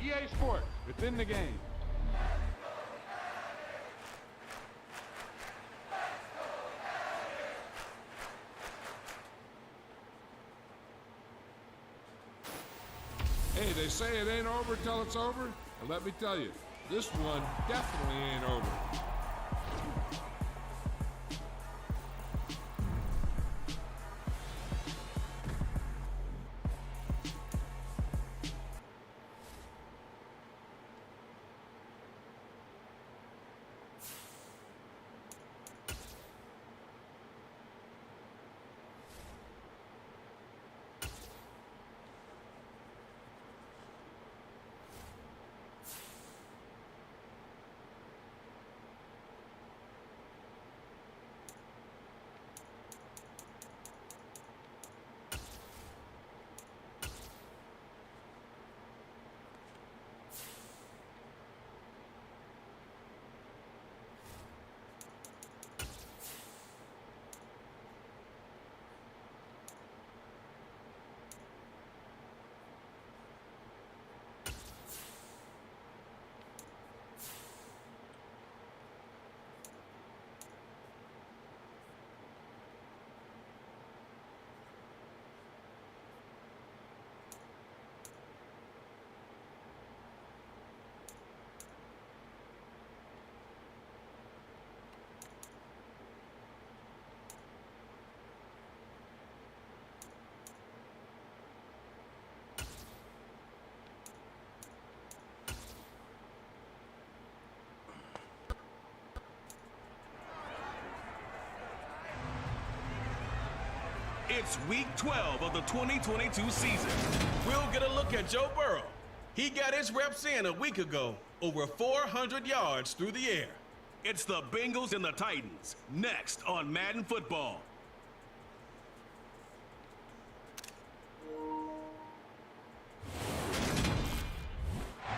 EA Sports. It's in the game. Hey, they say it ain't over till it's over. And let me tell you, this one definitely ain't over. It's week 12 of the 2022 season. We'll get a look at Joe Burrow. He got his reps in a week ago, over 400 yards through the air. It's the Bengals and the Titans, next on Madden Football.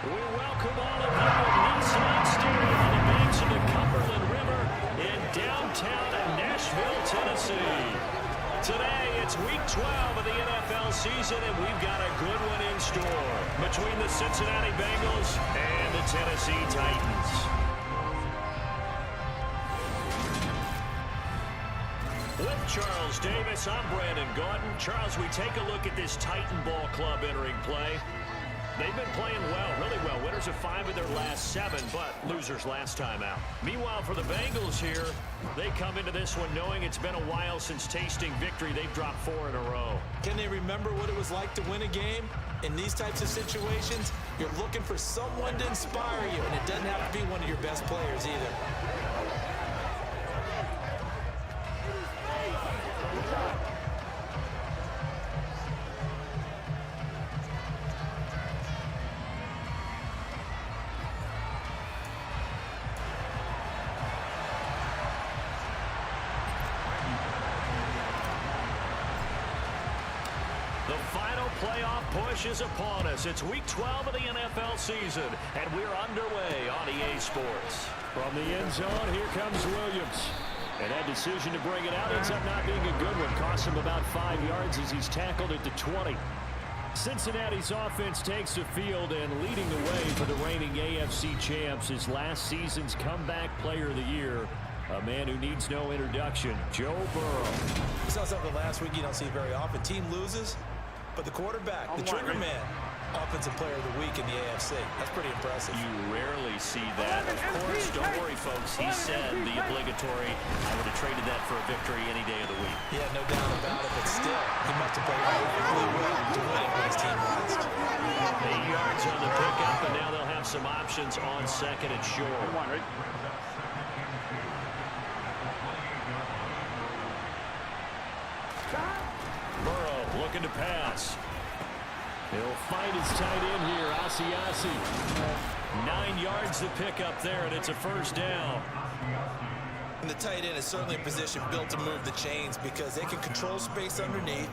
We welcome all of you at Nissan Stadium on the banks of the Cumberland River in downtown Nashville, Tennessee. Today, it's week 12 of the NFL season, and we've got a good one in store between the Cincinnati Bengals and the Tennessee Titans. With Charles Davis, I'm Brandon Gordon. Charles, we take a look at this Titan Ball Club entering play. They've been playing well, really well. Winners of 5 of their last 7, but losers last time out. Meanwhile, for the Bengals here, they come into this one knowing it's been a while since tasting victory. They've dropped 4 in a row. Can they remember what it was like to win a game? In these types of situations, you're looking for someone to inspire you, and it doesn't have to be one of your best players either. Playoff push is upon us. It's week 12 of the NFL season, and we're underway on EA Sports. From the end zone, here comes Williams. And that decision to bring it out ends up not being a good one. Costs him about 5 yards as he's tackled at the 20. Cincinnati's offense takes the field, and leading the way for the reigning AFC champs is last season's comeback player of the year, a man who needs no introduction, Joe Burrow. We saw something last week you don't see very often. Team loses, but the quarterback, the trigger man, offensive player of the week in the AFC. That's pretty impressive. You rarely see that. Of course, don't worry, folks. He said the obligatory, I would have traded that for a victory any day of the week. Yeah, no doubt about it, but still, he must have played really well to win when his team lost. 8 yards on the pickup, and now they'll have some options on second and short. Come on, Rick. Burrow looking to pass. He'll find his tight end here, Asiasi. 9 yards to pick up there, and it's a first down. And the tight end is certainly a position built to move the chains because they can control space underneath.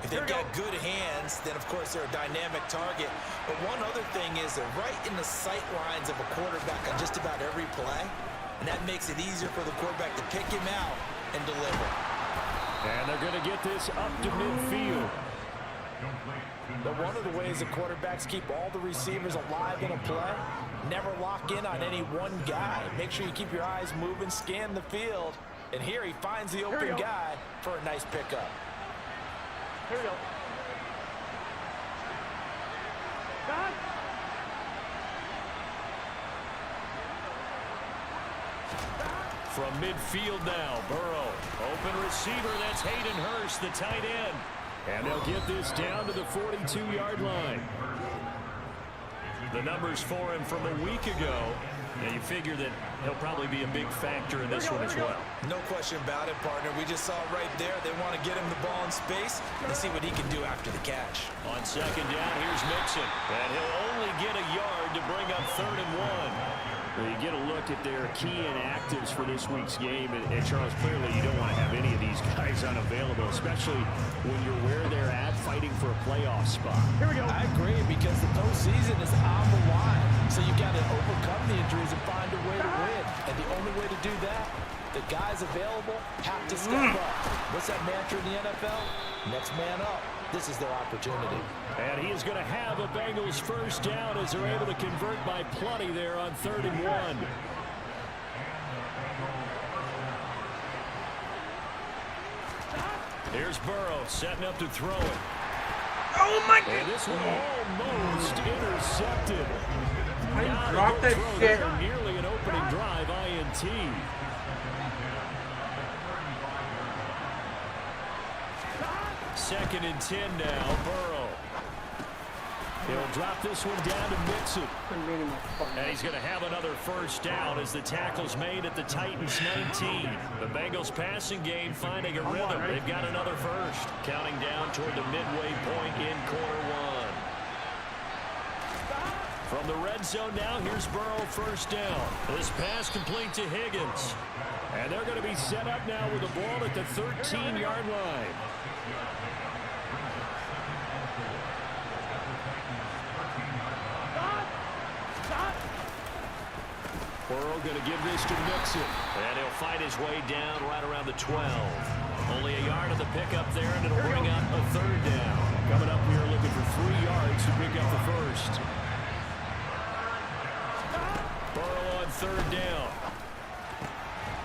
If they've got good hands, then of course they're a dynamic target. But one other thing is they're right in the sight lines of a quarterback on just about every play. And that makes it easier for the quarterback to pick him out and deliver. And they're going to get this up to midfield. But one of the ways the quarterbacks keep all the receivers alive in a play, never lock in on any one guy. Make sure you keep your eyes moving, scan the field. And here he finds the open guy for a nice pickup. Here we go. God. From midfield now, Burrow. Open receiver, that's Hayden Hurst, the tight end. And they'll get this down to the 42-yard line. The numbers for him from a week ago. And you figure that he'll probably be a big factor in this one as well. No question about it, partner. We just saw right there they want to get him the ball in space and see what he can do after the catch. On second down, here's Mixon. And he'll only get a yard to bring up 3rd and 1. Well, you get a look at their key inactives for this week's game, and Charles, clearly you don't want to have any of these guys unavailable, especially when you're where they're at fighting for a playoff spot. Here we go. I agree, because the postseason is on the line, so you've got to overcome the injuries and find a way to win. And the only way to do that, the guys available have to step up. What's that mantra in the NFL? Next man up. This is their opportunity. And he is going to have a Bengals first down as they're able to convert by plenty there on 3rd and 1. Here's Burrow setting up to throw it. Oh my God. And this one almost intercepted. I dropped that shit. There, nearly an opening drive INT. Second and 10 now, Burrow. He'll drop this one down to Mixon. And he's going to have another first down as the tackle's made at the Titans 19. The Bengals passing game finding a rhythm. They've got another first. Counting down toward the midway point in quarter 1. From the red zone now, here's Burrow first down. This pass complete to Higgins. And they're going to be set up now with the ball at the 13-yard line. Burrow going to give this to Mixon. And he'll fight his way down right around the 12. Only a yard of the pickup there, and it'll bring up a 3rd down. Coming up here looking for 3 yards to pick up the first. Burrow on 3rd down.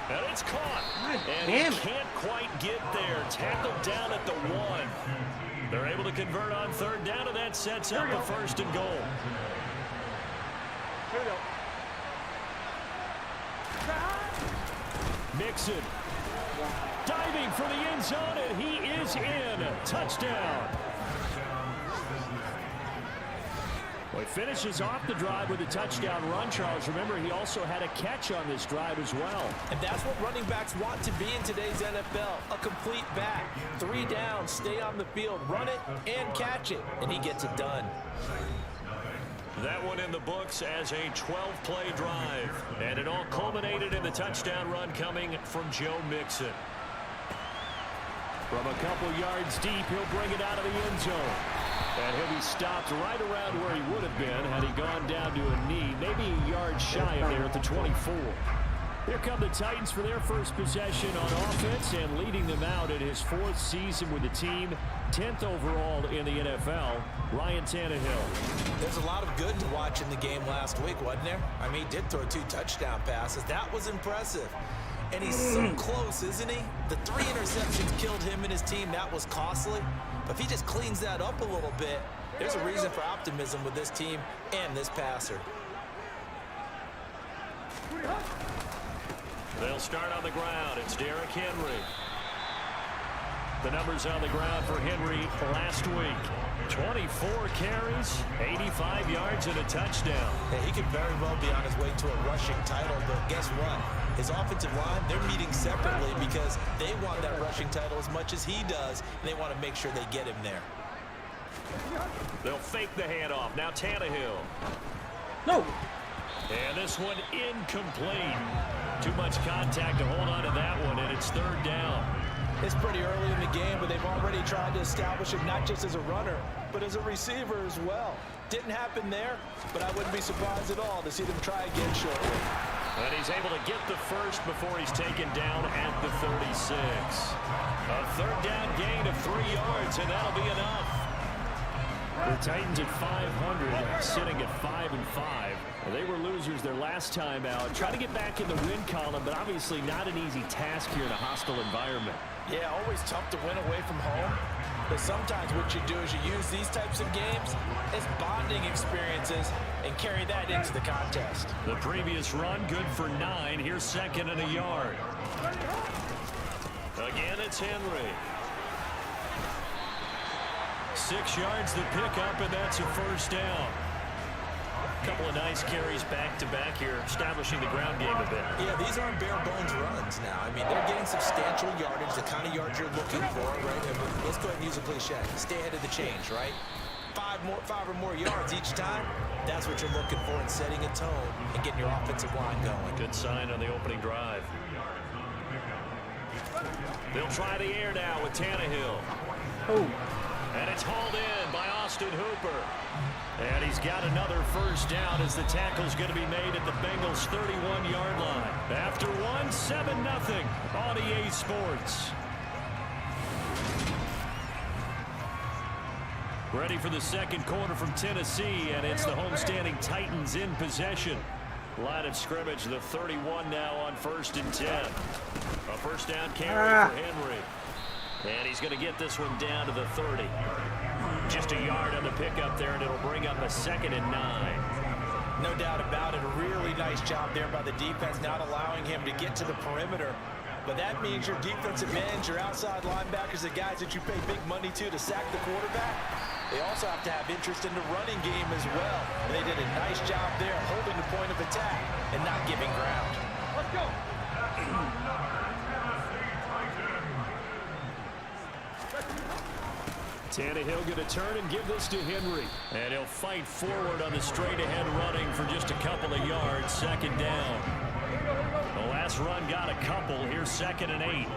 And it's caught. And he can't quite get there. Tackled down at the 1. They're able to convert on 3rd down, and that sets up a 1st and goal. Here we go. Mixon diving for the end zone, and he is in. Touchdown. Well, he finishes off the drive with a touchdown run, Charles. Remember, he also had a catch on this drive as well. And that's what running backs want to be in today's NFL, a complete back. 3 down, stay on the field, run it, and catch it, and he gets it done. That one in the books as a 12-play drive. And it all culminated in the touchdown run coming from Joe Mixon. From a couple yards deep, he'll bring it out of the end zone. And he'll be stopped right around where he would have been had he gone down to a knee, maybe a yard shy of there at the 24. Here come the Titans for their first possession on offense, and leading them out in his 4th season with the team, 10th overall in the NFL, Ryan Tannehill. There's a lot of good to watch in the game last week, wasn't there? I mean, he did throw 2 touchdown passes. That was impressive. And he's so close, isn't he? The 3 interceptions killed him and his team. That was costly. But if he just cleans that up a little bit, there's a reason for optimism with this team and this passer. They'll start on the ground. It's Derrick Henry. The numbers on the ground for Henry last week. 24 carries, 85 yards, and a touchdown. Yeah, he could very well be on his way to a rushing title, but guess what? His offensive line, they're meeting separately because they want that rushing title as much as he does, and they want to make sure they get him there. They'll fake the handoff. Now Tannehill. No. And this one incomplete. Too much contact to hold on to that one, and it's 3rd down. It's pretty early in the game, but they've already tried to establish him not just as a runner, but as a receiver as well. Didn't happen there, but I wouldn't be surprised at all to see them try again shortly. And he's able to get the first before he's taken down at the 36. A 3rd down gain of 3 yards, and that'll be enough. The Titans at 500, sitting at 5-5. They were losers their last time out. Trying to get back in the win column, but obviously not an easy task here in a hostile environment. Yeah, always tough to win away from home. But sometimes what you do is you use these types of games as bonding experiences and carry that into the contest. The previous run, good for 9. Here's second and a yard. Again, it's Henry. 6 yards the pickup, and that's a first down. A couple of nice carries back-to-back here, establishing the ground game a bit. Yeah, these aren't bare-bones runs now. I mean, they're getting substantial yardage, the kind of yards you're looking for, right? And let's go ahead and use a cliche. Stay ahead of the change, right? 5 or more yards each time. That's what you're looking for in setting a tone and getting your offensive line going. Good sign on the opening drive. They'll try the air now with Tannehill. Oh. And it's hauled in by Austin Hooper. And he's got another first down as the tackle's going to be made at the Bengals' 31-yard line. After 7-0 on EA Sports. Ready for the second quarter from Tennessee, and it's the homestanding Titans in possession. Line of scrimmage, the 31 now on 1st and 10. A first down carry for Henry. And he's going to get this one down to the 30. Just a yard on the pickup there, and it'll bring up a 2nd and 9. No doubt about it. A really nice job there by the defense, not allowing him to get to the perimeter. But that means your defensive ends, your outside linebackers, the guys that you pay big money to sack the quarterback, they also have to have interest in the running game as well. And they did a nice job there holding the point of attack and not giving ground. Let's go. Tannehill going to turn and give this to Henry. And he'll fight forward on the straight-ahead running for just a couple of yards. 2nd down. The last run got a couple. Here's 2nd and 8.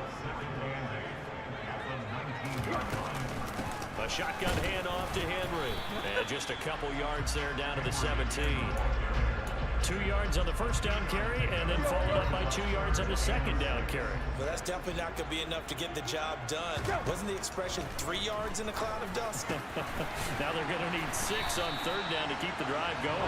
A shotgun handoff to Henry. And just a couple yards there down to the 17. 2 yards on the first down carry, and then followed up by 2 yards on the second down carry. Well, that's definitely not going to be enough to get the job done. Wasn't the expression 3 yards in a cloud of dust? Now they're going to need 6 on 3rd down to keep the drive going.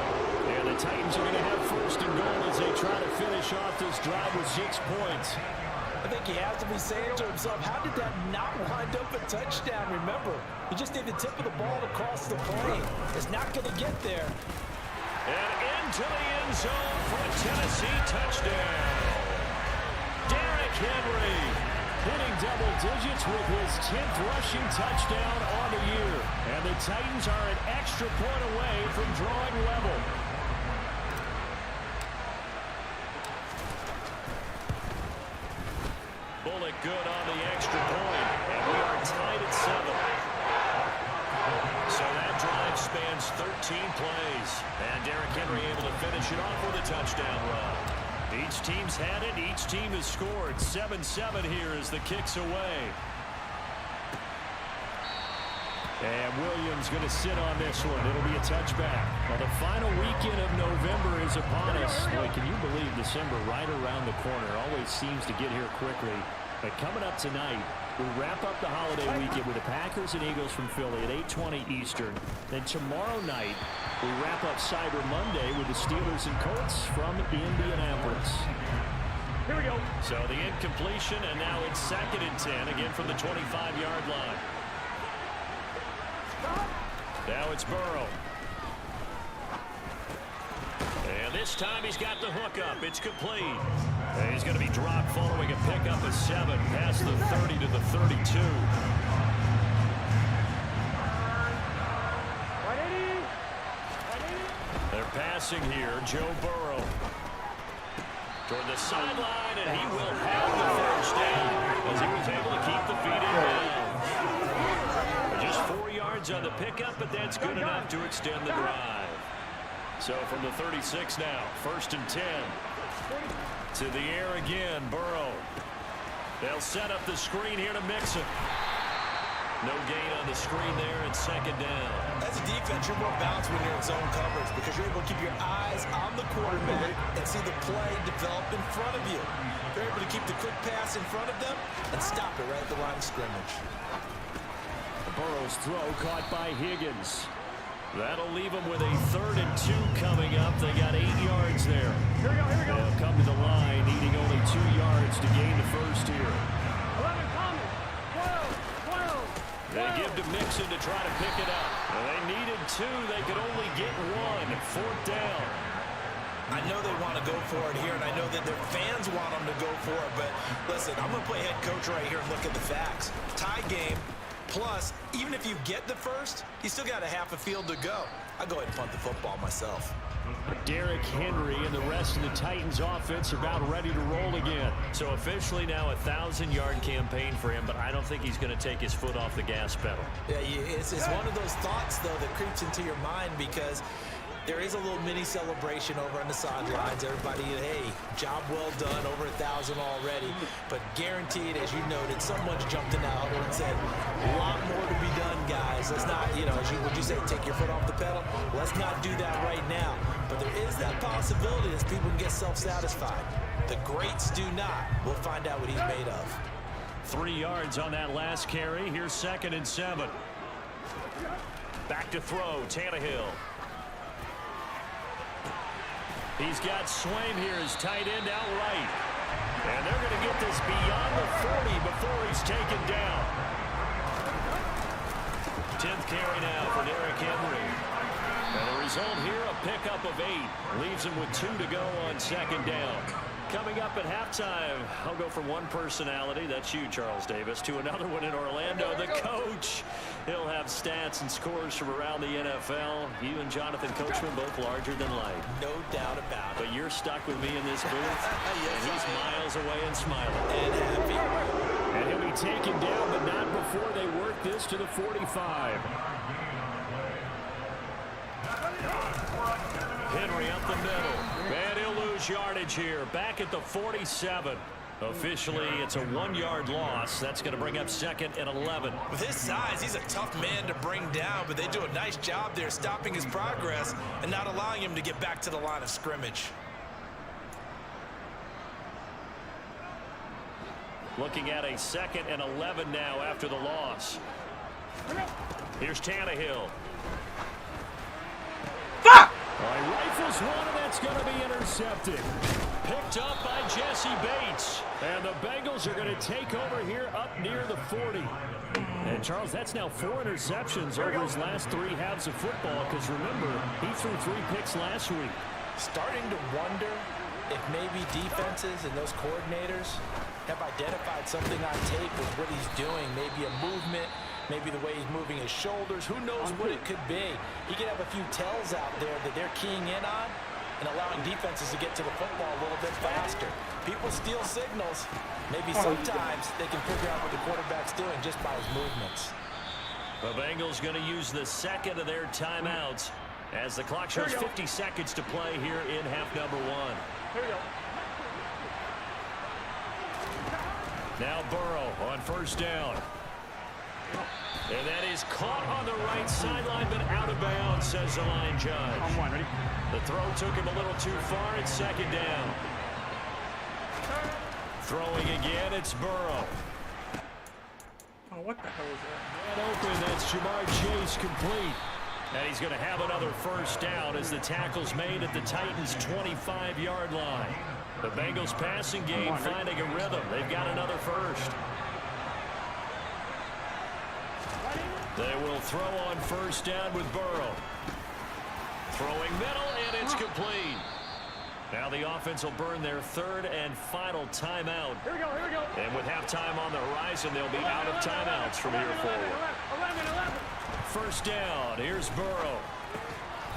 And the Titans are going to have 1st and goal as they try to finish off this drive with 6 points. I think he has to be saying to himself, how did that not wind up a touchdown? Remember, you just need the tip of the ball to cross the plane. It's not going to get there. And into the end zone for a Tennessee touchdown. Derrick Henry hitting double digits with his 10th rushing touchdown on the year. And the Titans are an extra point away from drawing level. Bullock good on the extra point. And we are tied at 7. So that drive spans 13 plays. And Derrick Henry able to finish it off with a touchdown run. Each team's had it. Each team has scored. 7-7 here as the kick's away. And Williams going to sit on this one. It'll be a touchback. Well, the final weekend of November is upon us. Boy, can you believe December right around the corner? Always seems to get here quickly. But coming up tonight, we wrap up the holiday weekend with the Packers and Eagles from Philly at 8:20 Eastern. Then tomorrow night, we wrap up Cyber Monday with the Steelers and Colts from Indianapolis. Here we go. So the incompletion, and now it's 2nd and 10, again from the 25-yard line. Now it's Burrow. And this time he's got the hook up. It's complete. And he's going to be dropped following a pickup of 7 past the 30 to the 32. They're passing here. Joe Burrow toward the sideline, and he will have the first down as he was able to keep the feet in bounds. Just 4 yards on the pickup, but that's good enough to extend the drive. So from the 36 now, 1st and 10. To the air again, Burrow. They'll set up the screen here to Mixon. No gain on the screen there, and 2nd down. As a defense, you're more balanced when you're in zone coverage because you're able to keep your eyes on the quarterback and see the play develop in front of you. You're able to keep the quick pass in front of them and stop it right at the line of scrimmage. Burrow's throw caught by Higgins. That'll leave them with a 3rd and 2 coming up. They got 8 yards there. Here we go, here we go. They'll come to the line, needing only 2 yards to gain the first here. 11 coming. 12. They give to Mixon to try to pick it up. Well, they needed 2. They could only get 1. 4th down. I know they want to go for it here, and I know that their fans want them to go for it, but listen, I'm going to play head coach right here and look at the facts. Tie game, plus, even if you get the first, you still got a half a field to go. I'll go ahead and punt the football myself. Derrick Henry and the rest of the Titans offense are about ready to roll again. So officially now a 1,000-yard campaign for him, but I don't think he's going to take his foot off the gas pedal. Yeah, it's one of those thoughts, though, that creeps into your mind because there is a little mini celebration over on the sidelines. Everybody, hey, job well done, over 1,000 already. But guaranteed, as you noted, someone's jumped in that huddle and said, a lot more to be done, guys. Let's not, would you say, take your foot off the pedal? Let's not do that right now. But there is that possibility that people can get self-satisfied. The greats do not. We'll find out what he's made of. 3 yards on that last carry. Here's 2nd and 7. Back to throw, Tannehill. He's got Swaim here as tight end out right. And they're going to get this beyond the 40 before he's taken down. 10th carry now for Derrick Henry. And the result here, a pickup of 8. Leaves him with 2 to go on 2nd down. Coming up at halftime, I'll go from one personality, that's you, Charles Davis, to another one in Orlando, the coach. He'll have stats and scores from around the NFL. You and Jonathan Coachman both larger than life. No doubt about it. But you're stuck with me in this booth, Yes, and he's miles away and smiling. And happy. And he'll be taken down, but not before they work this to the 45. Henry up the middle. And he'll lose yardage here. Back at the 47. Officially, it's a 1-yard loss. That's going to bring up 2nd and 11. With his size, he's a tough man to bring down, but they do a nice job there stopping his progress and not allowing him to get back to the line of scrimmage. Looking at a 2nd and 11 now after the loss. Here's Tannehill. Fuck! He rifles one, and that's going to be intercepted. Picked up by Jesse Bates. And the Bengals are going to take over here up near the 40. And, Charles, that's now 4 interceptions over his last 3 halves of football, because, remember, he threw 3 picks last week. Starting to wonder if maybe defenses and those coordinators have identified something on tape with what he's doing, maybe a movement, maybe the way he's moving his shoulders. Who knows what it could be? He could have a few tells out there that they're keying in on and allowing defenses to get to the football a little bit faster. People steal signals. Maybe sometimes they can figure out what the quarterback's doing just by his movements. The Bengals going to use the 2nd of their timeouts as the clock shows 50 seconds to play here in half number 1. Here we go. Now Burrow on 1st down. And that is caught on the right sideline, but out of bounds, says the line judge. Come on, ready? The throw took him a little too far. It's 2nd down. Throwing again, it's Burrow. Oh, what the hell was that? And open, that's Jamar Chase complete. And he's going to have another 1st down as the tackle's made at the Titans' 25-yard line. The Bengals passing game finding a rhythm. They've got another 1st. They will throw on 1st down with Burrow. Throwing middle, and it's complete. Now the offense will burn their 3rd and final timeout. Here we go, here we go. And with halftime on the horizon, they'll be out of timeouts from here forward. 11. 1st down, here's Burrow.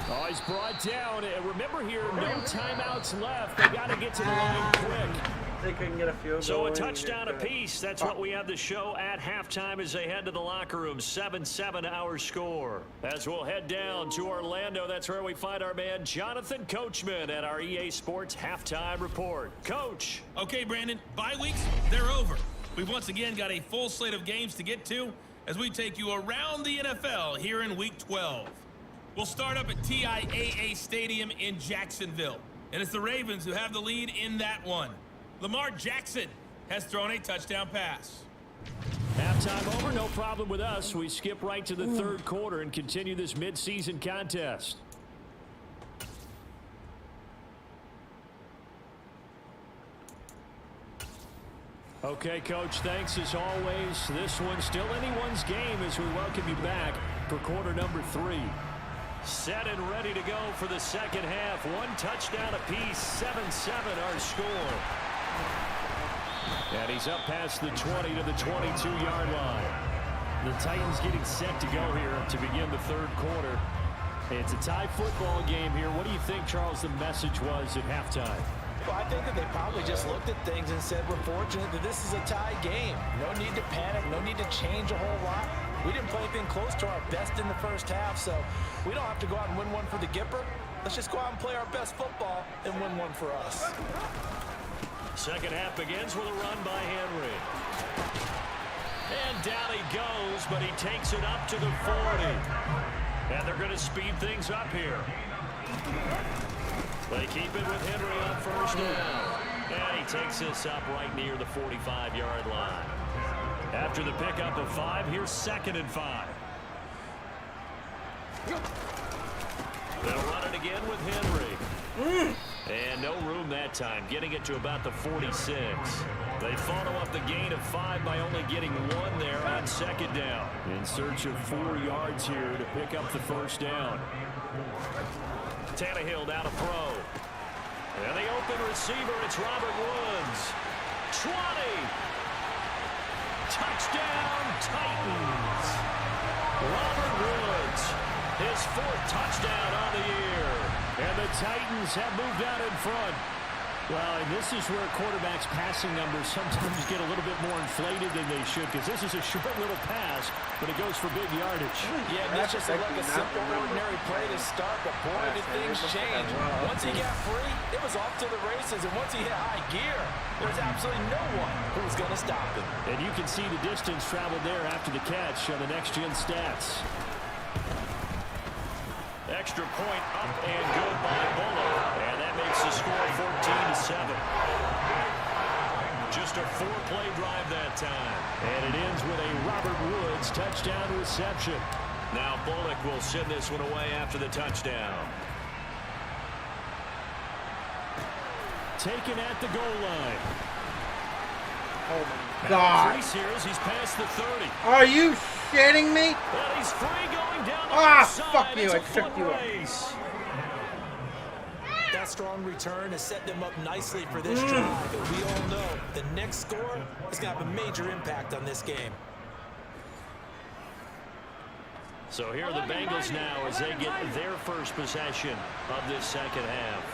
Oh, he's brought down. Remember here, no timeouts left. They got to get to the line quick. They couldn't get a field goal. So a touchdown apiece. That's what we have the show at halftime as they head to the locker room. 7-7 our score. As we'll head down to Orlando, that's where we find our man Jonathan Coachman at our EA Sports Halftime Report. Coach. Okay, Brandon, bye weeks, they're over. We've once again got a full slate of games to get to as we take you around the NFL here in Week 12. We'll start up at TIAA Stadium in Jacksonville, and it's the Ravens who have the lead in that one. Lamar Jackson has thrown a touchdown pass. Halftime over, no problem with us. We skip right to the third quarter and continue this midseason contest. Okay, Coach, thanks as always. This one's still anyone's game as we welcome you back for quarter number 3. Set and ready to go for the second half. One touchdown apiece, 7-7 our score. And he's up past the 20 to the 22-yard line. The Titans getting set to go here to begin the third quarter. It's a tie football game here. What do you think, Charles, the message was at halftime? Well, I think that they probably just looked at things and said, we're fortunate that this is a tie game. No need to panic, no need to change a whole lot. We didn't play anything close to our best in the first half, so we don't have to go out and win one for the Gipper. Let's just go out and play our best football and win one for us. Second half begins with a run by Henry. And down he goes, but he takes it up to the 40. And they're going to speed things up here. They keep it with Henry on first down. And he takes this up right near the 45-yard line. After the pickup of 5, here's 2nd and 5. They'll run it again with Henry. And no room that time, getting it to about the 46. They follow up the gain of 5 by only getting 1 there on 2nd down. In search of 4 yards here to pick up the first down. Tannehill down to throw. And the open receiver, it's Robert Woods. 20. Touchdown, Titans. Robert Woods, his 4th touchdown on the year. And the Titans have moved out in front. Well, and this is where quarterbacks' passing numbers sometimes get a little bit more inflated than they should, because this is a short little pass, but it goes for big yardage. Yeah, this just looked like a simple, ordinary play to start, but boy, did things change. Once he got free, it was off to the races, and once he hit high gear, there was absolutely no one who was going to stop him. And you can see the distance traveled there after the catch on the next-gen stats. Extra point up and good by Bullock. And that makes the score 14-7. Just a 4-play drive that time. And it ends with a Robert Woods touchdown reception. Now Bullock will send this one away after the touchdown. Taken at the goal line. Oh my God. He's past the 30. Are you shitting me? And he's free going down the fuck you, I tripped you up. That strong return has set them up nicely for this drive, but we all know the next score is going to have a major impact on this game. So here are the Bengals now as they get their first possession of this second half.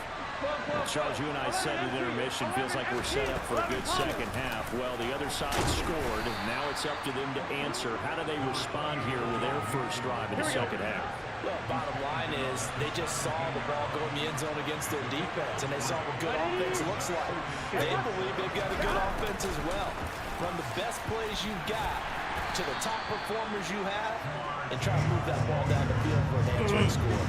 Charles, you and I said at intermission, feels like we're set up for a good second half. Well, the other side scored. Now it's up to them to answer. How do they respond here with their first drive in the second half? Well, bottom line is they just saw the ball go in the end zone against their defense, and they saw what good offense looks like. They believe they've got a good offense as well. From the best plays you've got to the top performers you have, and try to move that ball down the field for an answering score.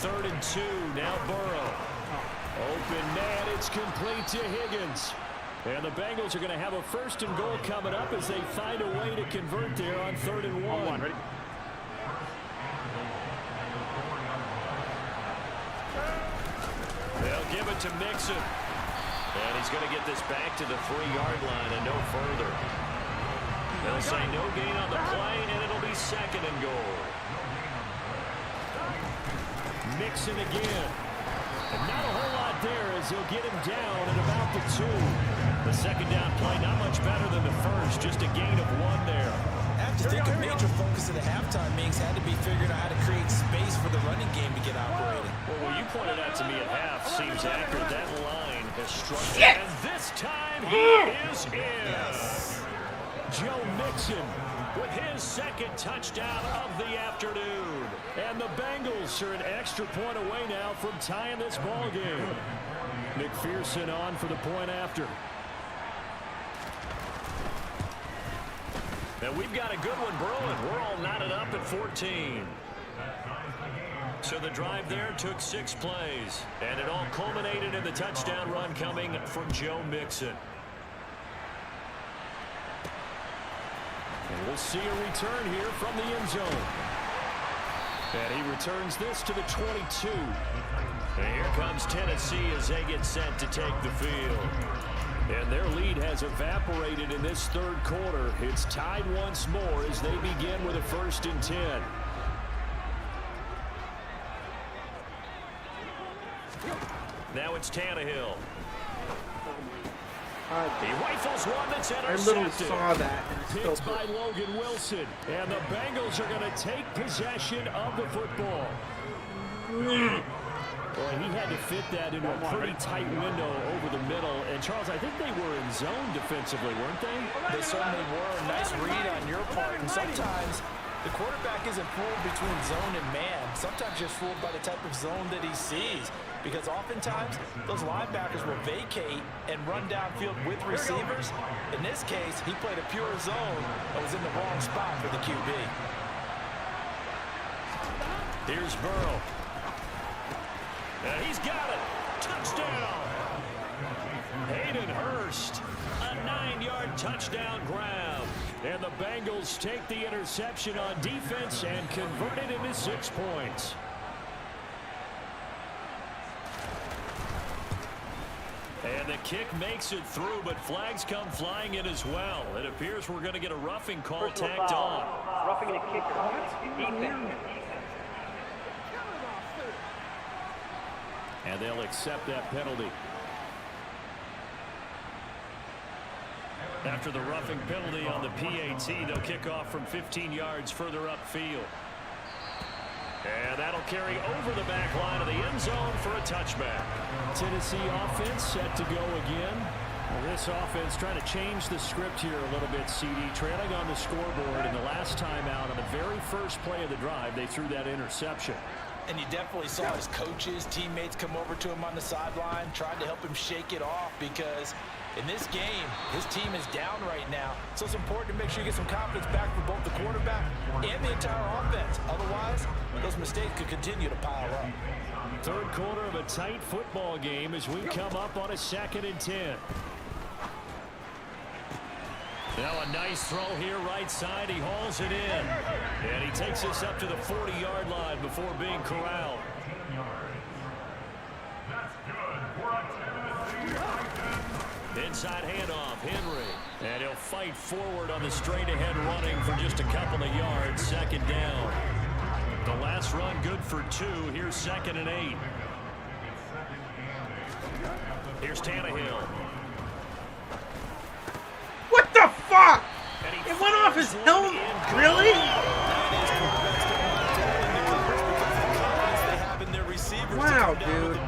3rd and 2, now Burrow. Open man, it's complete to Higgins. And the Bengals are going to have a 1st and goal coming up as they find a way to convert there on 3rd and 1. Ready? They'll give it to Mixon. And he's going to get this back to the 3-yard line and no further. They'll say no gain on the play, and it'll be 2nd and goal. Mixon again. And not a whole lot there as he'll get him down at about the 2. The second down play not much better than the first, just a gain of 1 there. I have to think a major focus of the halftime meetings had to be figuring out how to create space for the running game to get operating. Well, what you pointed out to me at half seems accurate. That line has struggled. And this time he is in. Yes. Joe Mixon with his 2nd touchdown of the afternoon. And the Bengals are an extra point away now from tying this ball game. McPherson on for the point after. And we've got a good one brewing. We're all knotted up at 14. So the drive there took 6 plays, and it all culminated in the touchdown run coming from Joe Mixon. And we'll see a return here from the end zone. And he returns this to the 22. And here comes Tennessee as they get set to take the field. And their lead has evaporated in this third quarter. It's tied once more as they begin with a 1st and 10. Now it's Tannehill. He rifles one that's intercepted. I literally saw that. And Picked by Logan Wilson. And the Bengals are going to take possession of the football. Boy, he had to fit that into a pretty tight window over the middle. And, Charles, I think they were in zone defensively, weren't they? They certainly were. A nice read on your part. And sometimes the quarterback isn't fooled between zone and man. Sometimes just fooled by the type of zone that he sees. Because oftentimes, those linebackers will vacate and run downfield with receivers. In this case, he played a pure zone that was in the wrong spot for the QB. Here's Burrow. And he's got it. Touchdown. Hayden Hurst. A 9-yard touchdown grab. And the Bengals take the interception on defense and convert it into 6 points. And the kick makes it through, but flags come flying in as well. It appears we're going to get a roughing call tacked on. Roughing the kicker. Defense. And they'll accept that penalty. After the roughing penalty on the PAT, they'll kick off from 15 yards further upfield. And that'll carry over the back line of the end zone for a touchback. Tennessee offense set to go again. Well, this offense trying to change the script here a little bit, CD. Trailing on the scoreboard, and the last time out on the very first play of the drive, they threw that interception. And you definitely saw his coaches, teammates come over to him on the sideline, tried to help him shake it off because in this game, his team is down right now. So it's important to make sure you get some confidence back for both the quarterback and the entire offense. Otherwise, those mistakes could continue to pile up. Third quarter of a tight football game as we come up on a 2nd and 10. Now a nice throw here right side. He hauls it in. And he takes us up to the 40-yard line before being corralled. Inside handoff, Henry. And he'll fight forward on the straight-ahead running for just a couple of yards. 2nd down. The last run good for 2. Here's 2nd and 8. Here's Tannehill. What the fuck? It went off his helmet. Really? Wow, dude.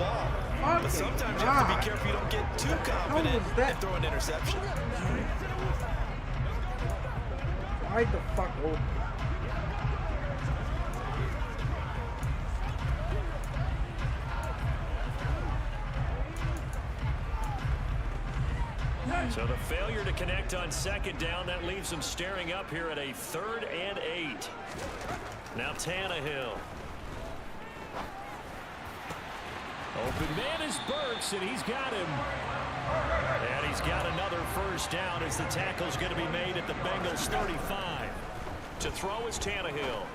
But sometimes you have to be careful you don't get too confident and throw an interception. Why the fuck? So the failure to connect on 2nd down, that leaves them staring up here at a 3rd and 8. Now Tannehill. Open man is Burks, and he's got him. And he's got another 1st down as the tackle's going to be made at the Bengals 35. To throw is Tannehill.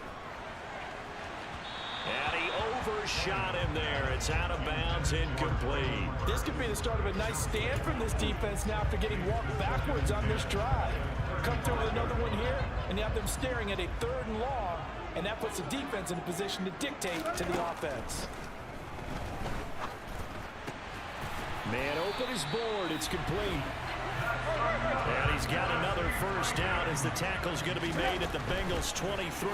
And he overshot him there. It's out of bounds, incomplete. This could be the start of a nice stand from this defense now after getting walked backwards on this drive. Come through with another one here, and you have them staring at a 3rd and long, and that puts the defense in a position to dictate to the offense. Man open is board. It's complete. And he's got another 1st down as the tackle's going to be made at the Bengals 23.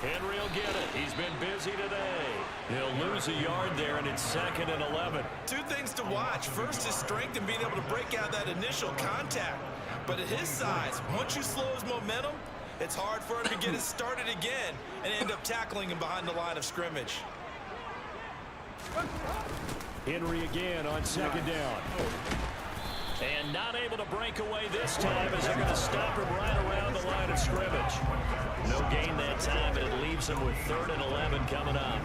Henry will get it. He's been busy today. He'll lose a yard there, and it's 2nd and 11. 2 things to watch. First, his strength and being able to break out that initial contact. But at his size, once you slow his momentum, it's hard for him to get it started again and end up tackling him behind the line of scrimmage. Henry again on 2nd down. And not able to break away this time as they're going to stop him right around the line of scrimmage. No gain that time, and it leaves him with 3rd and 11 coming up.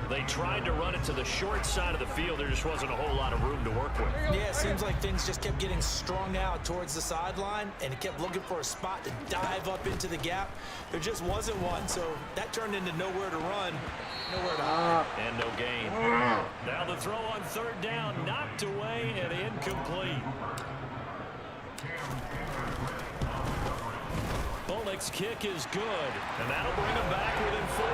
They tried to run it to the short side of the field. There just wasn't a whole lot of room to work with. Yeah, it seems like things just kept getting strung out towards the sideline, and he kept looking for a spot to dive up into the gap. There just wasn't one, so that turned into nowhere to run, nowhere to hide. And no gain. Now the throw on 3rd down, knocked away and incomplete. Bullock's kick is good, and that'll bring him back within 4.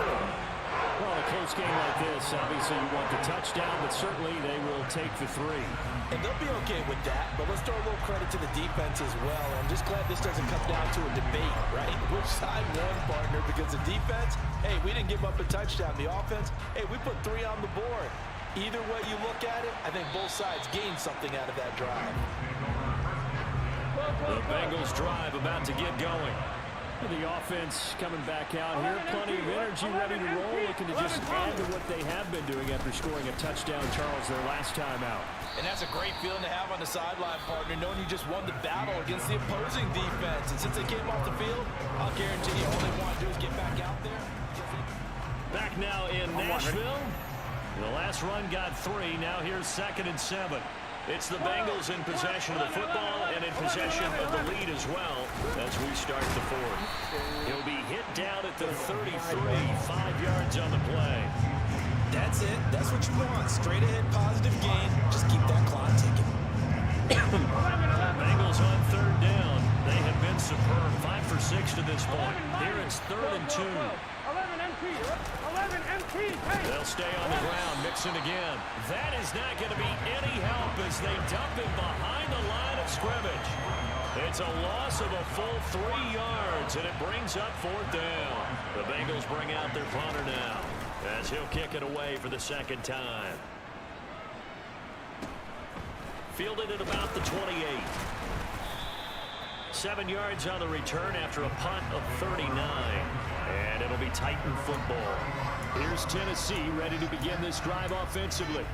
Well, in a close game like this, obviously you want the touchdown, but certainly they will take the 3. And they'll be okay with that, but let's throw a little credit to the defense as well. I'm just glad this doesn't come down to a debate, right? Which side won, partner? Because the defense, hey, we didn't give up a touchdown. The offense, hey, we put 3 on the board. Either way you look at it, I think both sides gained something out of that drive. The Bengals drive about to get going. The offense coming back out here, plenty of energy, ready to roll, looking to just add to what they have been doing after scoring a touchdown, Charles, their last time out. And that's a great feeling to have on the sideline, partner, knowing you just won the battle against the opposing defense. And since they came off the field, I'll guarantee you all they want to do is get back out there. Back now in Nashville. The last run got 3. Now here's 2nd and 7. It's the Bengals in possession of the football and in possession of the lead as well as we start the 4th. He'll be hit down at the 33, 5 yards on the play. That's it. That's what you want. Straight ahead positive gain. Just keep that clock ticking. Bengals on 3rd down. They have been superb. 5 for 6 to this point. Here it's 3rd and 2. 11 empty. 11 empty. Hey. They'll stay on the ground, mixing again. That is not going to be any help as they dump it behind the line of scrimmage. It's a loss of a full 3 yards, and it brings up 4th down. The Bengals bring out their punter now as he'll kick it away for the 2nd time. Fielded at about the 28. 7 yards on the return after a punt of 39. And it'll be Titan football. Here's Tennessee ready to begin this drive offensively.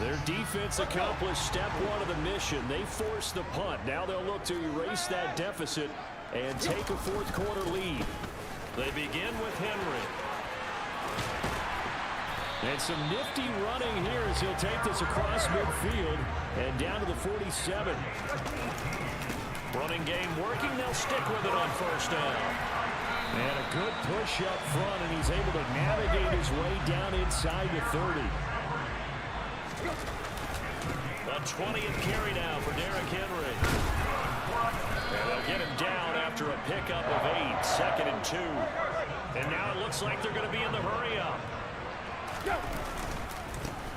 Their defense accomplished step 1 of the mission. They forced the punt. Now they'll look to erase that deficit and take a 4th quarter lead. They begin with Henry. And some nifty running here as he'll take this across midfield and down to the 47. Running game working. They'll stick with it on 1st down. And a good push up front, and he's able to navigate his way down inside the 30. A 20th carry now for Derrick Henry. And they'll get him down after a pickup of 8, 2nd and 2. And now it looks like they're going to be in the hurry up.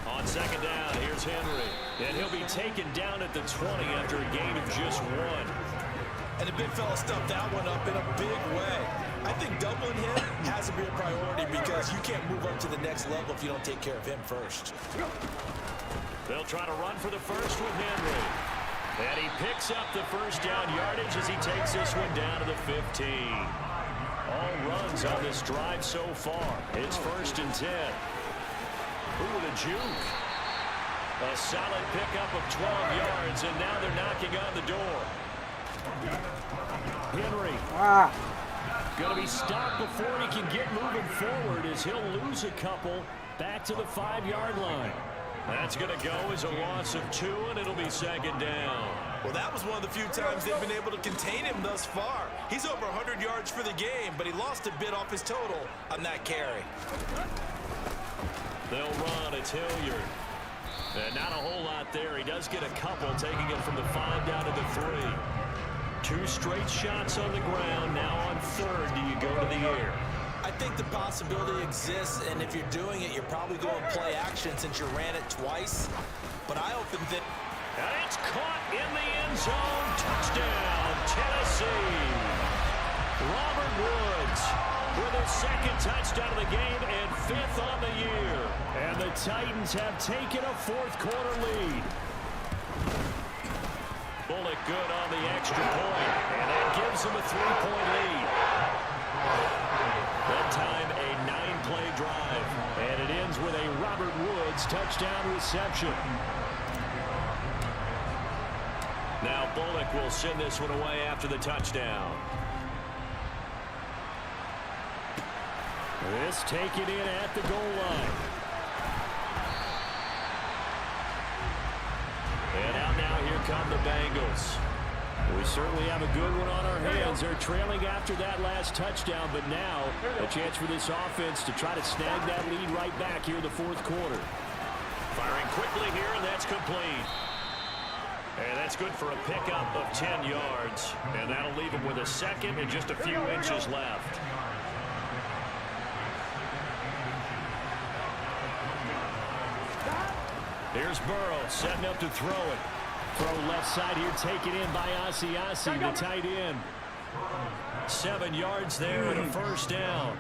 On 2nd down, here's Henry. And he'll be taken down at the 20 after a gain of just 1. And the big fella stuffed that one up in a big way. I think doubling him has to be a priority because you can't move up to the next level if you don't take care of him first. They'll try to run for the first with Henry. And he picks up the 1st down yardage as he takes this one down to the 15. All runs on this drive so far. It's 1st and 10. Ooh, the juke. A solid pickup of 12 yards, and now they're knocking on the door. Henry. Going to be stopped before he can get moving forward as he'll lose a couple back to the 5-yard line. That's going to go as a loss of 2, and it'll be 2nd down. Well, that was one of the few times they've been able to contain him thus far. He's over 100 yards for the game, but he lost a bit off his total on that carry. They'll run. It's Hilliard. And not a whole lot there. He does get a couple, taking it from the 5 down to the 3. 2 straight shots on the ground. Now on 3rd, do you go to the air? I think the possibility exists, and if you're doing it, you're probably going play action since you ran it twice. But I often think... And it's caught in the end zone. Touchdown, Tennessee. Robert Woods with his 2nd touchdown of the game and 5th on the year. And the Titans have taken a 4th quarter lead. Bullock good on the extra point, and that gives him a 3-point lead. That time a 9-play drive, and it ends with a Robert Woods touchdown reception. Now Bullock will send this one away after the touchdown. This taken in at the goal line. And out now, here come the Bengals. We certainly have a good one on our hands. They're trailing after that last touchdown, but now a chance for this offense to try to snag that lead right back here in the fourth quarter. Firing quickly here, and that's complete. And that's good for a pickup of 10 yards. And that'll leave him with a second and just a few inches left. Here's Burrow setting up to throw it. Throw left side here, taken in by Asiasi, the tight end. 7 yards there and a first down.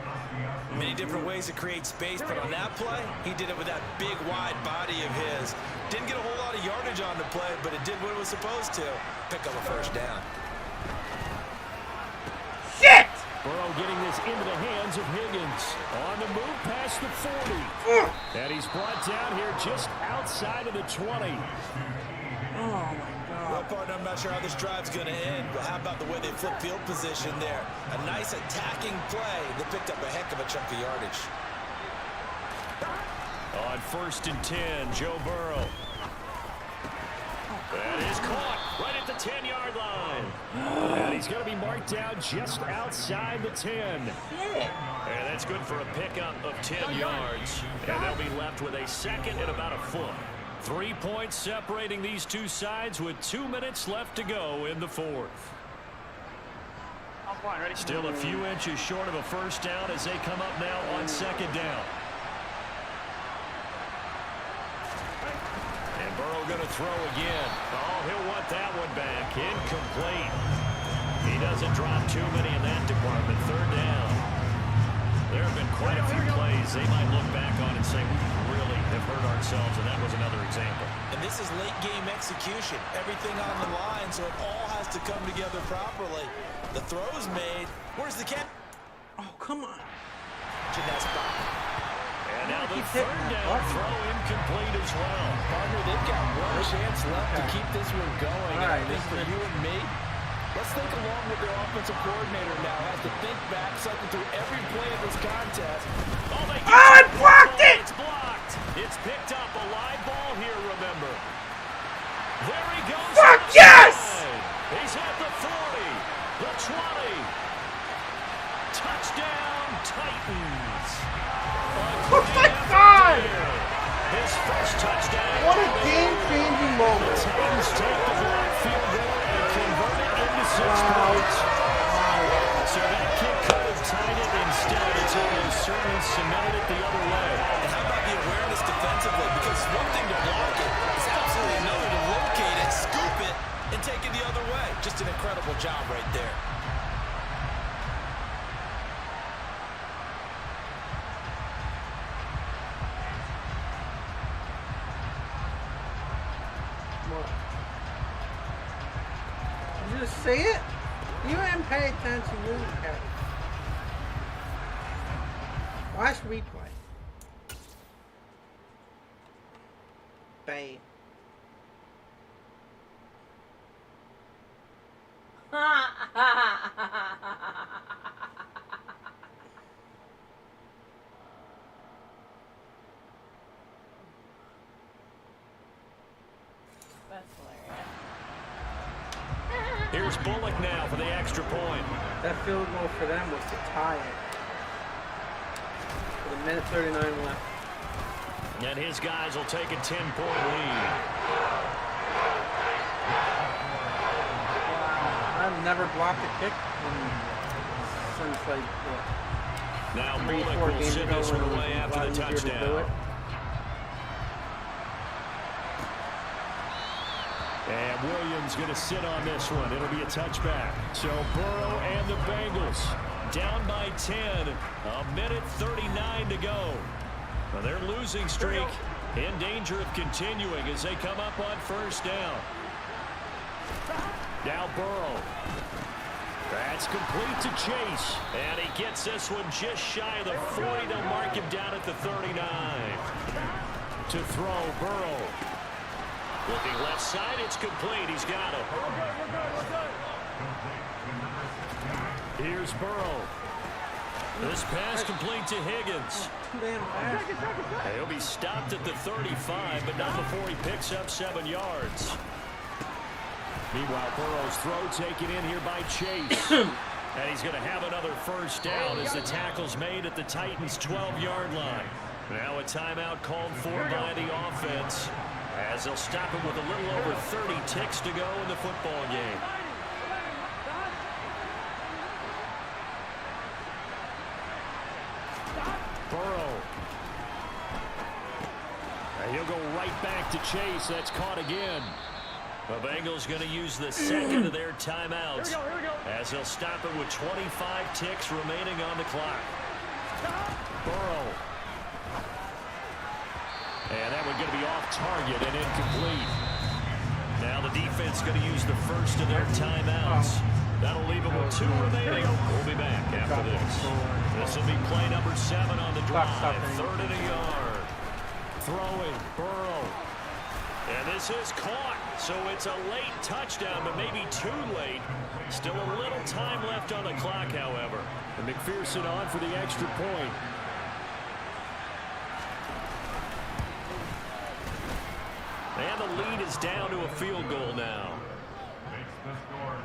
Many different ways to create space, but on that play, he did it with that big, wide body of his. Didn't get a whole lot of yardage on the play, but it did what it was supposed to. Pick up a first down. Shit! Burrow getting this into the hands of Higgins. On the move past the 40. And he's brought down here just outside of the 20. Oh, my God. Well, partner, I'm not sure how this drive's going to end, but how about the way they flip field position there? A nice attacking play. They picked up a heck of a chunk of yardage. On 1st and 10, Joe Burrow. That is caught right at the 10-yard line. And he's going to be marked down just outside the 10. And that's good for a pickup of 10 yards. And they'll be left with a second and about a foot. 3 points separating these two sides with 2 minutes left to go in the fourth. Still a few inches short of a first down as they come up now on 2nd down. And Burrow going to throw again. Oh, he'll want that one back. Incomplete. He doesn't drop too many in that department. 3rd down. There have been quite a few plays they might look back on and say, we really have hurt ourselves, and that was another example. And this is late game execution. Everything on the line, so it all has to come together properly. The throw's made. Where's the cat? Oh, come on. That spot. And now the 3rd down throw incomplete as well. Partner, they've got one chance left to keep this one going. All right, and I think for you and me, let's think along with their offensive coordinator now. Has to think back, cycle through every play of this contest. I blocked it! It's blocked. It's picked up. A live ball here, remember. There he goes. Fuck yes! He's at the 40, the 20. Touchdown, Titans. Oh, my God! His first touchdown. What a game-changing moment. The Titans take the block field goal and convert it into 6 points. So that kick could have tied it. Instead, it's almost certainly cemented it the other way. And how about the awareness defensively? Because it's one thing to block it. It's absolutely another to locate it, scoop it, and take it the other way. Just an incredible job right there. Did you just see it? You didn't pay attention. You didn't pay. Watch replay. Bam. That's hilarious. Here's Bullock now for the extra point. That field goal for them was to tie it. With a minute 39 left. And his guys will take a 10-point lead. I've never blocked a kick since like what? Now 3-4 Bullock will games send ago this when one it was away a after lot the easier to do touchdown. it. And Williams going to sit on this one. It'll be a touchback. So Burrow and the Bengals down by 10. A minute 39 to go. Well, their losing streak in danger of continuing as they come up on first down. Now Burrow. That's complete to Chase. And he gets this one just shy of the 40. They'll mark him down at the 39. To throw, Burrow. Looking left side, it's complete. He's got it. Here's Burrow. This pass complete to Higgins. He'll be stopped at the 35, but not before he picks up 7 yards. Meanwhile, Burrow's throw taken in here by Chase. And he's going to have another first down as the tackle's made at the Titans' 12-yard line. Now a timeout called for by the offense as they'll stop him with a little over 30 ticks to go in the football game. Burrow. And he'll go right back to Chase. That's caught again. The Bengals going to use the second of their timeouts as they'll stop it with 25 ticks remaining on the clock. Burrow. And that one going to be off target and incomplete. Now the defense going to use the first of their timeouts. That'll leave them with 2 remaining. We'll be back after this. This will be play number 7 on the drive. 3rd and a yard. Throwing. Burrow. And this is caught. So it's a late touchdown, but maybe too late. Still a little time left on the clock, however. And McPherson on for the extra point. And the lead is down to a field goal now.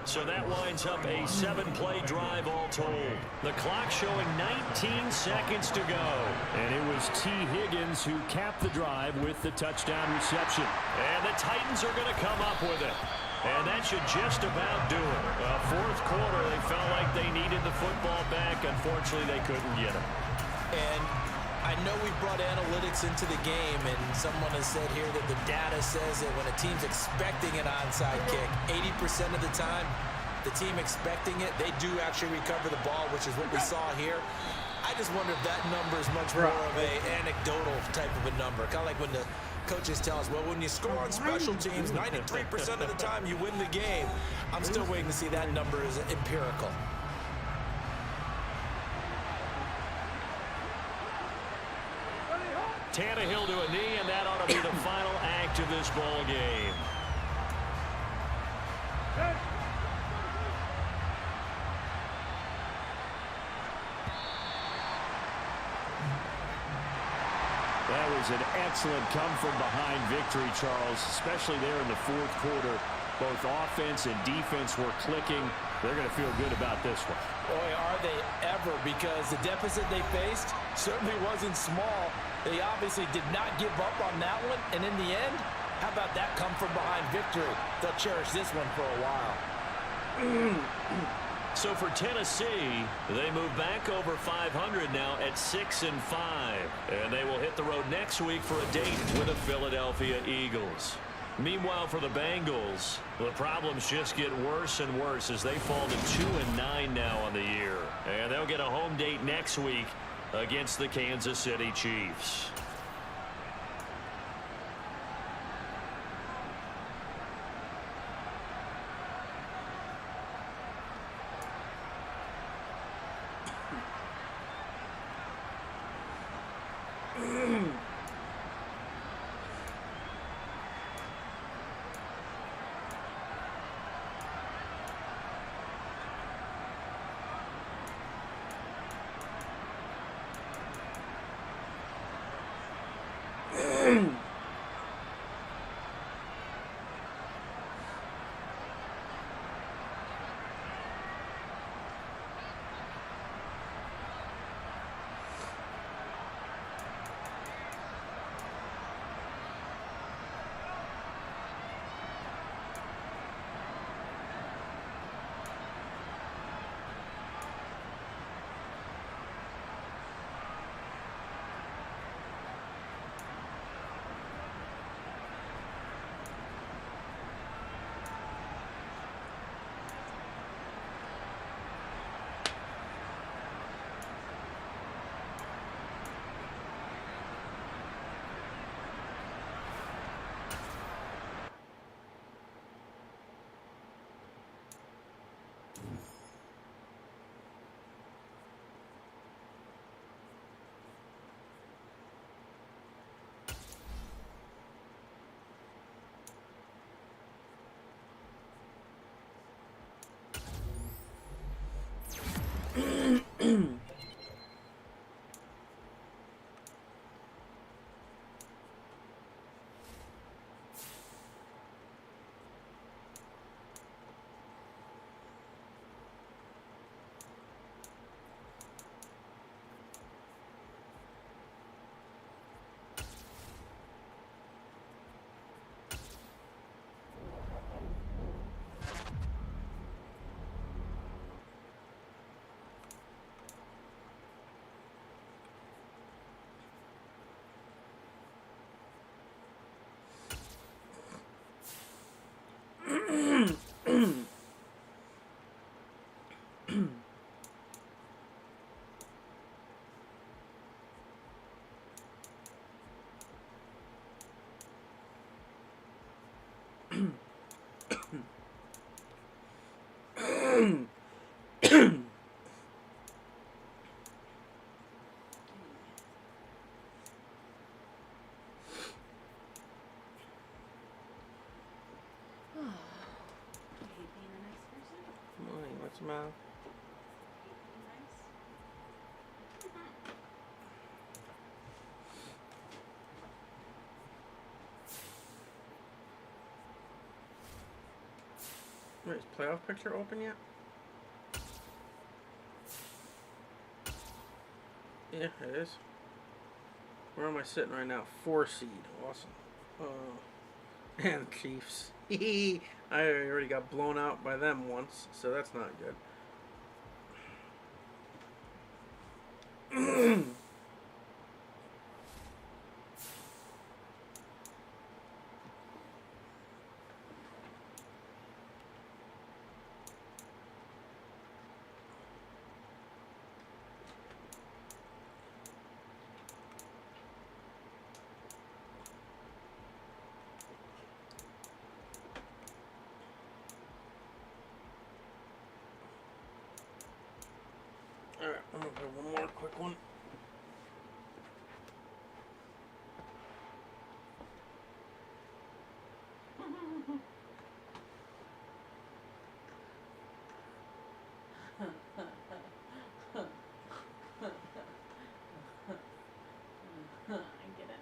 So that winds up a 7-play drive all told. The clock showing 19 seconds to go. And it was T. Higgins who capped the drive with the touchdown reception. And the Titans are going to come up with it. And that should just about do it. Fourth quarter, they felt like they needed the football back. Unfortunately, they couldn't get it. And I know we brought analytics into the game, and someone has said here that the data says that when a team's expecting an onside kick, 80% of the time, the team expecting it, they do actually recover the ball, which is what we saw here. I just wonder if that number is much more of an anecdotal type of a number. Kind of like when the coaches tell us, well, when you score on special teams, 93% of the time you win the game. I'm still waiting to see that number is empirical. Tannehill to a knee, and that ought to be the final act of this ball game. That was an excellent come-from-behind victory, Charles, especially there in the fourth quarter. Both offense and defense were clicking. They're going to feel good about this one. Boy, are they ever, because the deficit they faced certainly wasn't small. They obviously did not give up on that one, and in the end, how about that come-from-behind victory? They'll cherish this one for a while. So for Tennessee, they move back over 500 now at 6-5. And they will hit the road next week for a date with the Philadelphia Eagles. Meanwhile, for the Bengals, the problems just get worse and worse as they fall to 2-9 now on the year. And they'll get a home date next week against the Kansas City Chiefs. What's the matter? Wait, is playoff picture open yet? Yeah, it is. Where am I sitting right now? 4 seed. Awesome. And Chiefs. I already got blown out by them once, so that's not good. Alright, I'm gonna play one more quick one. I get it.